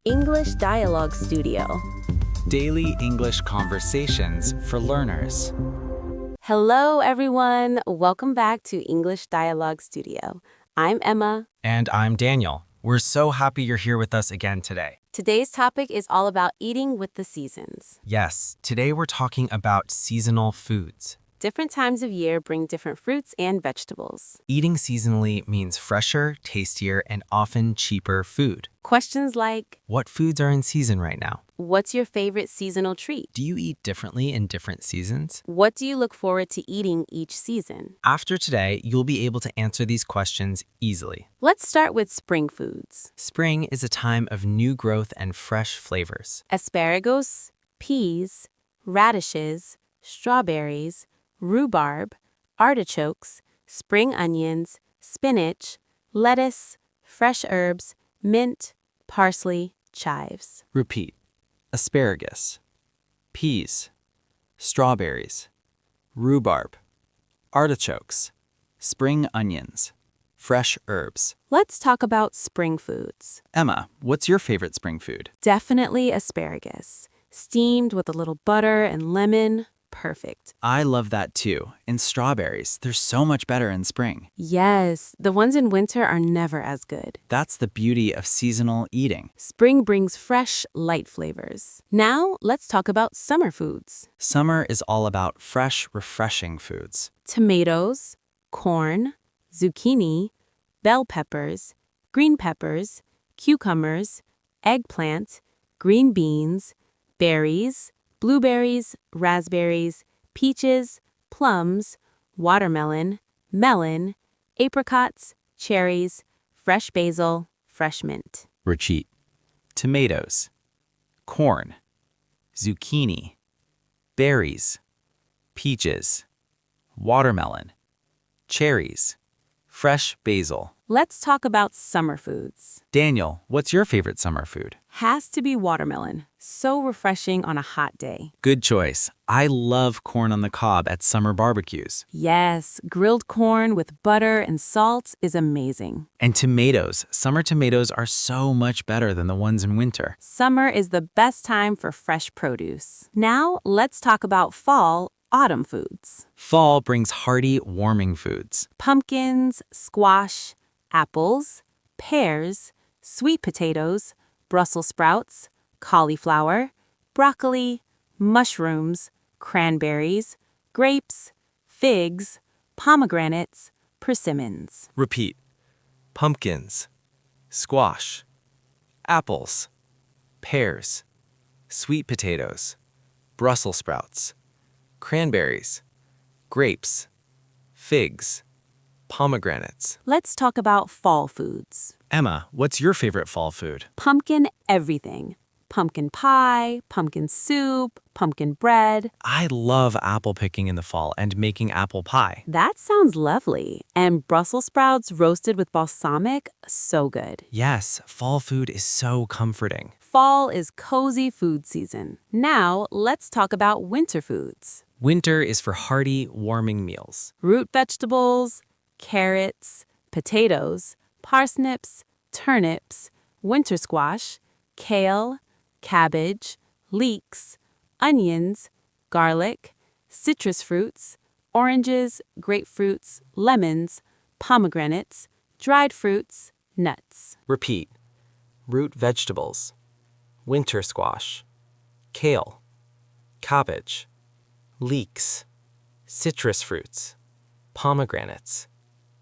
English Dialogue Studio. Daily English conversations for learners. Hello, everyone. Welcome back to English Dialogue Studio. I'm Emma. And I'm Daniel. We're so happy you're here with us again today. Today's topic is all about eating with the seasons. Yes, today we're talking about seasonal foods. Different times of year bring different fruits and vegetables. Eating seasonally means fresher, tastier, and often cheaper food. Questions like, What foods are in season right now? what's your favorite seasonal treat? Do you eat differently in different seasons? What do you look forward to eating each season? After today, you'll be able to answer these questions easily. Let's start with spring foods. Spring is a time of new growth and fresh flavors. Asparagus, peas, radishes, strawberries, rhubarb, artichokes, spring onions, spinach, lettuce, fresh herbs, mint, parsley, chives. Repeat. Asparagus, peas, strawberries, rhubarb, artichokes, spring onions, fresh herbs. Let's talk about spring foods. Emma, what's your favorite spring food? Definitely asparagus. Steamed with a little butter and lemon. Perfect. I love that too. And strawberries, they're so much better in spring. Yes, the ones in winter are never as good. That's the beauty of seasonal eating. Spring brings fresh, light flavors. Now, let's talk about summer foods. Summer is all about fresh, refreshing foods. Tomatoes, corn, zucchini, bell peppers, green peppers, cucumbers, eggplant, green beans, berries, blueberries, raspberries, peaches, plums, watermelon, melon, apricots, cherries, fresh basil, fresh mint. Repeat. Tomatoes, corn, zucchini, berries, peaches, watermelon, cherries, fresh basil. Let's talk about summer foods. Daniel, what's your favorite summer food? Has to be watermelon. So refreshing on a hot day. Good choice. I love corn on the cob at summer barbecues. Yes, grilled corn with butter and salt is amazing. And tomatoes. Summer tomatoes are so much better than the ones in winter. Summer is the best time for fresh produce. Now, let's talk about fall, autumn foods. Fall brings hearty, warming foods. Pumpkins, squash, apples, pears, sweet potatoes, Brussels sprouts, cauliflower, broccoli, mushrooms, cranberries, grapes, figs, pomegranates, persimmons. Repeat. Pumpkins, squash, apples, pears, sweet potatoes, Brussels sprouts, cranberries, grapes, figs, pomegranates. Let's talk about fall foods. Emma, what's your favorite fall food? Pumpkin everything. Pumpkin pie, pumpkin soup, pumpkin bread. I love apple picking in the fall and making apple pie. That sounds lovely. And Brussels sprouts roasted with balsamic, so good. Yes, fall food is so comforting. Fall is cozy food season. Now, let's talk about winter foods. Winter is for hearty, warming meals. Root vegetables, carrots, potatoes, parsnips, turnips, winter squash, kale, cabbage, leeks, onions, garlic, citrus fruits, oranges, grapefruits, lemons, pomegranates, dried fruits, nuts. Repeat. Root vegetables, winter squash, kale, cabbage, leeks, citrus fruits, pomegranates,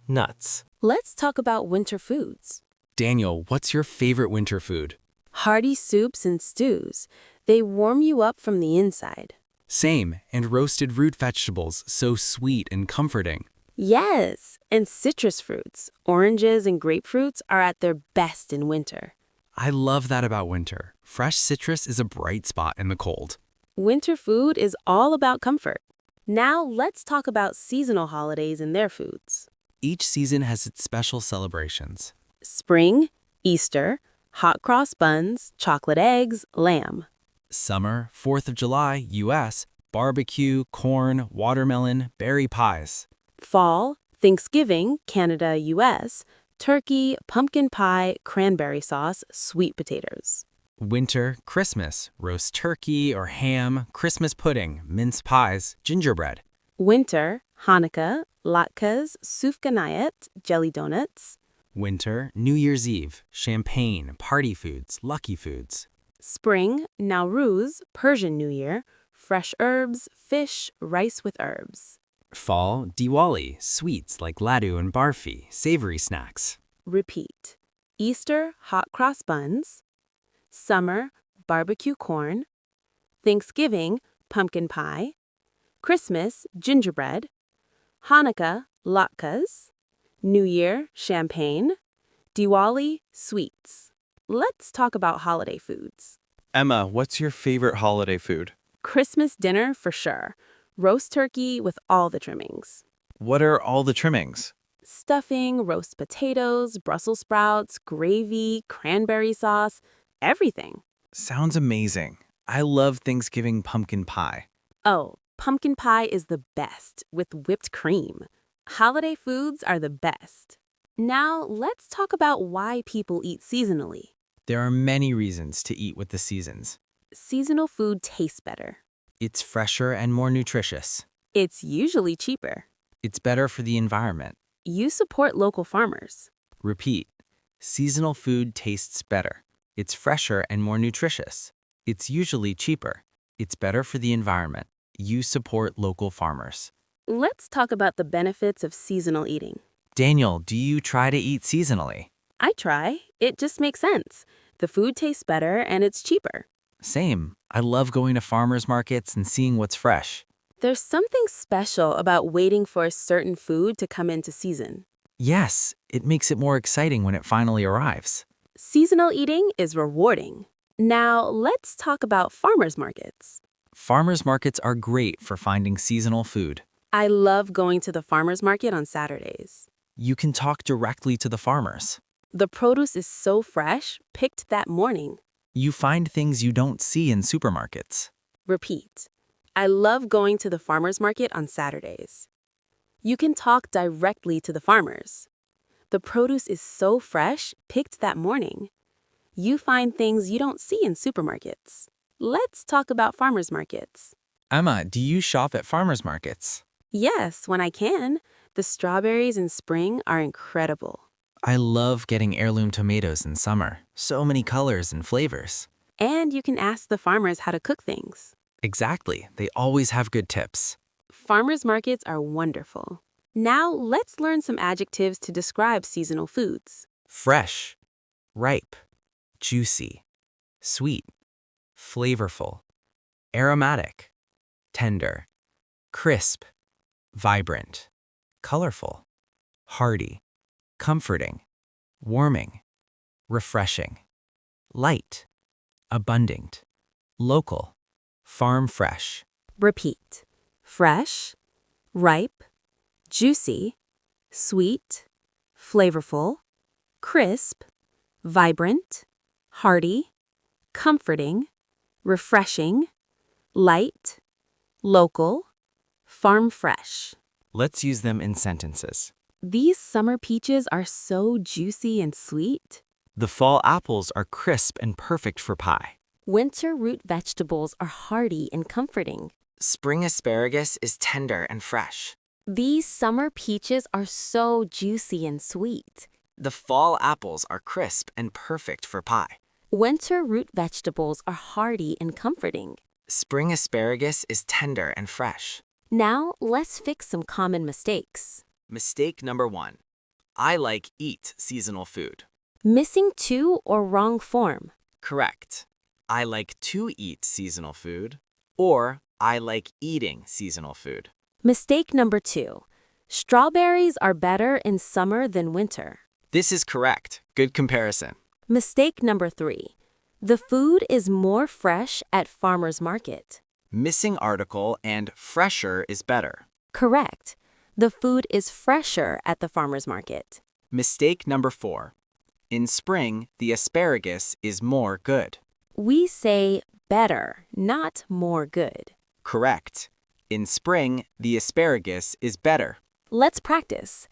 nuts. Let's talk about winter foods. Daniel, what's your favorite winter food? Hearty soups and stews. They warm you up from the inside. Same, and roasted root vegetables, so sweet and comforting. Yes, and citrus fruits, oranges and grapefruits are at their best in winter. I love that about winter. Fresh citrus is a bright spot in the cold. Winter food is all about comfort. Now let's talk about seasonal holidays and their foods. Each season has its special celebrations. Spring, Easter, hot cross buns, chocolate eggs, lamb. Summer, 4th of July, U.S., barbecue, corn, watermelon, berry pies. Fall, Thanksgiving, Canada, U.S., turkey, pumpkin pie, cranberry sauce, sweet potatoes. Winter, Christmas, roast turkey or ham, Christmas pudding, mince pies, gingerbread. Winter, Hanukkah, latkes, sufganiyat, jelly donuts. Winter, New Year's Eve, champagne, party foods, lucky foods. Spring, Nowruz, Persian New Year, fresh herbs, fish, rice with herbs. Fall, Diwali, sweets like laddu and barfi, savory snacks. Repeat. Easter, hot cross buns. Summer, barbecue corn. Thanksgiving, pumpkin pie. Christmas, gingerbread. Hanukkah, latkes. New Year, champagne. Diwali, sweets. Let's talk about holiday foods. Emma, what's your favorite holiday food? Christmas dinner for sure. Roast turkey with all the trimmings. What are all the trimmings? Stuffing, roast potatoes, Brussels sprouts, gravy, cranberry sauce, everything. Sounds amazing. I love Thanksgiving pumpkin pie. Oh, pumpkin pie is the best with whipped cream. Holiday foods are the best. Now, let's talk about why people eat seasonally. There are many reasons to eat with the seasons. Seasonal food tastes better. It's fresher and more nutritious. It's usually cheaper. It's better for the environment. You support local farmers. Repeat. Seasonal food tastes better. It's fresher and more nutritious. It's usually cheaper. It's better for the environment. You support local farmers. Let's talk about the benefits of seasonal eating. Daniel, do you try to eat seasonally? I try. It just makes sense. The food tastes better and it's cheaper. Same. I love going to farmers markets and seeing what's fresh. There's something special about waiting for a certain food to come into season. Yes, it makes it more exciting when it finally arrives. Seasonal eating is rewarding. Now, let's talk about farmers markets. Farmers markets are great for finding seasonal food. I love going to the farmers market on Saturdays. You can talk directly to the farmers. The produce is so fresh, picked that morning. You find things you don't see in supermarkets. Repeat. I love going to the farmers market on Saturdays. You can talk directly to the farmers. The produce is so fresh, picked that morning. You find things you don't see in supermarkets. Let's talk about farmers markets. Emma, do you shop at farmers markets? Yes, when I can. The strawberries in spring are incredible. I love getting heirloom tomatoes in summer. So many colors and flavors. And you can ask the farmers how to cook things. Exactly. They always have good tips. Farmers markets are wonderful. Now, let's learn some adjectives to describe seasonal foods. Fresh, ripe, juicy, sweet, flavorful, aromatic, tender, crisp, vibrant, colorful, hearty, comforting, warming, refreshing, light, abundant, local, farm fresh. Repeat. Fresh, ripe, juicy, sweet, flavorful, crisp, vibrant, hearty, comforting, refreshing, light, local, farm fresh. Let's use them in sentences. These summer peaches are so juicy and sweet. The fall apples are crisp and perfect for pie. Winter root vegetables are hearty and comforting. Spring asparagus is tender and fresh. These summer peaches are so juicy and sweet. The fall apples are crisp and perfect for pie. Winter root vegetables are hearty and comforting. Spring asparagus is tender and fresh. Now, let's fix some common mistakes. Mistake number 1. I like eat seasonal food. Missing to or wrong form. Correct. I like to eat seasonal food, or I like eating seasonal food. Mistake number 2. Strawberries are better in summer than winter. This is correct. Good comparison. Mistake number 3. The food is more fresh at farmer's market. Missing article and fresher is better. Correct. The food is fresher at the farmer's market. Mistake number 4. In spring, the asparagus is more good. We say better, not more good. Correct. In spring, the asparagus is better. Let's practice.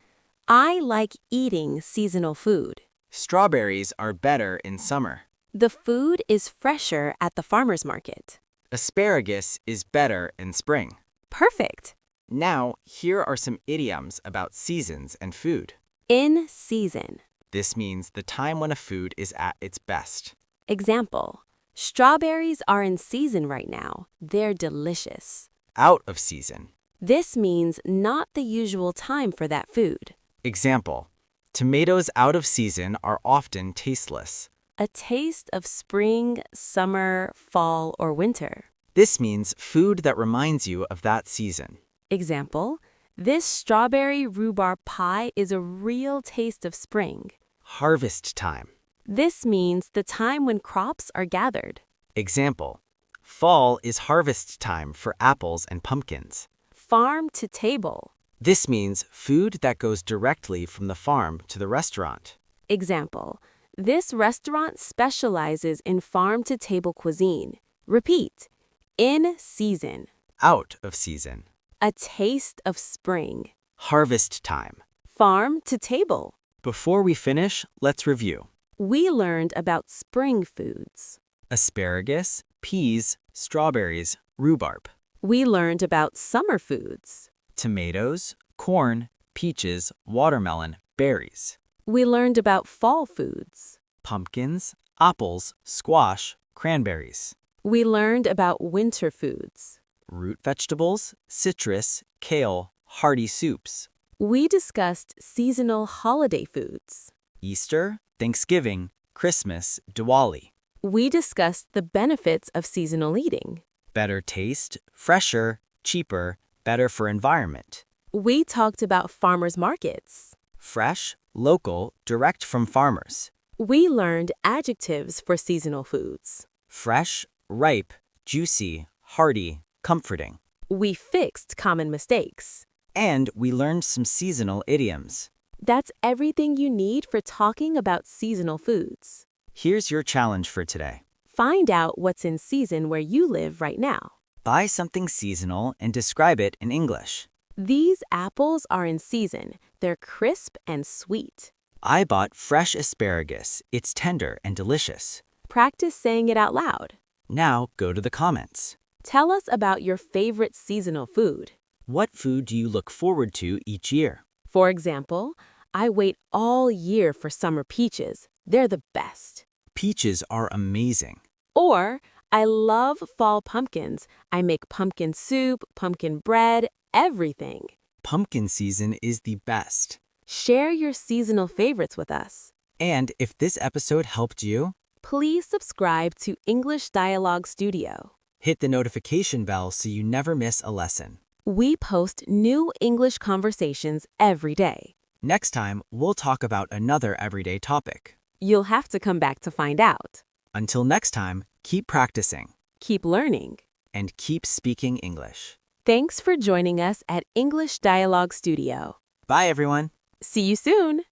I like eating seasonal food. Strawberries are better in summer. The food is fresher at the farmer's market. Asparagus is better in spring. Perfect. Now, here are some idioms about seasons and food. In season. This means the time when a food is at its best. Example, strawberries are in season right now. They're delicious. Out of season. This means not the usual time for that food. Example, tomatoes out of season are often tasteless. A taste of spring, summer, fall, or winter. This means food that reminds you of that season. Example, this strawberry rhubarb pie is a real taste of spring. Harvest time. This means the time when crops are gathered. Example, fall is harvest time for apples and pumpkins. Farm to table. This means food that goes directly from the farm to the restaurant. Example, this restaurant specializes in farm-to-table cuisine. Repeat, in season. Out of season. A taste of spring. Harvest time. Farm to table. Before we finish, let's review. We learned about spring foods. Asparagus, peas, strawberries, rhubarb. We learned about summer foods. Tomatoes, corn, peaches, watermelon, berries. We learned about fall foods. Pumpkins, apples, squash, cranberries. We learned about winter foods. Root vegetables, citrus, kale, hearty soups. We discussed seasonal holiday foods. Easter, Thanksgiving, Christmas, Diwali. We discussed the benefits of seasonal eating. Better taste, fresher, cheaper, better for environment. We talked about farmers markets. Fresh, local, direct from farmers. We learned adjectives for seasonal foods. Fresh, ripe, juicy, hearty, comforting. We fixed common mistakes. And we learned some seasonal idioms. That's everything you need for talking about seasonal foods. Here's your challenge for today. Find out what's in season where you live right now. Buy something seasonal and describe it in English. These apples are in season. They're crisp and sweet. I bought fresh asparagus. It's tender and delicious. Practice saying it out loud. Now go to the comments. Tell us about your favorite seasonal food. What food do you look forward to each year? For example, I wait all year for summer peaches. They're the best. Peaches are amazing. Or, I love fall pumpkins. I make pumpkin soup, pumpkin bread, everything. Pumpkin season is the best. Share your seasonal favorites with us. And if this episode helped you, Please subscribe to English Dialogue Studio. hit the notification bell so you never miss a lesson. We post new English conversations every day. Next time, we'll talk about another everyday topic. You'll have to come back to find out. Until next time, keep practicing Keep learning. and keep speaking English. Thanks for joining us at English Dialogue Studio. Bye, everyone. See you soon!